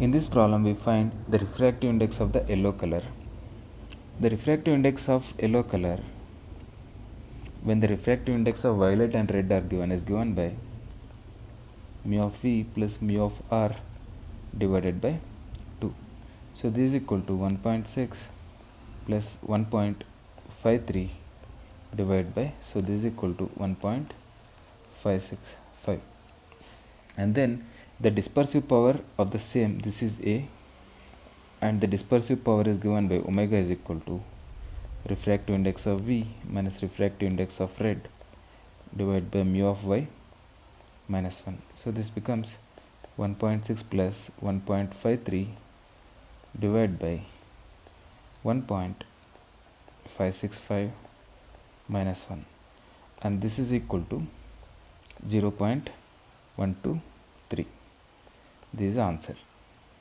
In this problem, we find the refractive index of the yellow color. The refractive index of yellow color, when the refractive index of violet and red are given, is given by mu of v plus mu of r divided by 2. So this is equal to 1.6 plus 1.53 divided by, so this is equal to 1.565. And then the dispersive power of the same, this is A, and the dispersive power is given by omega is equal to refractive index of V minus refractive index of red divided by mu of y minus 1. So this becomes 1.6 plus 1.53 divided by 1.565 minus 1, and this is equal to 0.123. This is the answer.